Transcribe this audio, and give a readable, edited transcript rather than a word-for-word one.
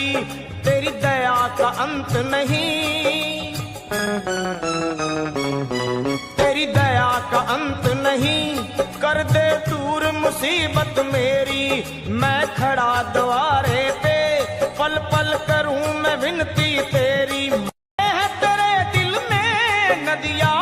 नदी, तेरी दया का अंत नहीं, तेरी दया का अंत नहीं। कर दे दूर मुसीबत मेरी, मैं खड़ा द्वारे पे, पल पल करूं मैं विनती तेरी। है तेरे दिल में नदिया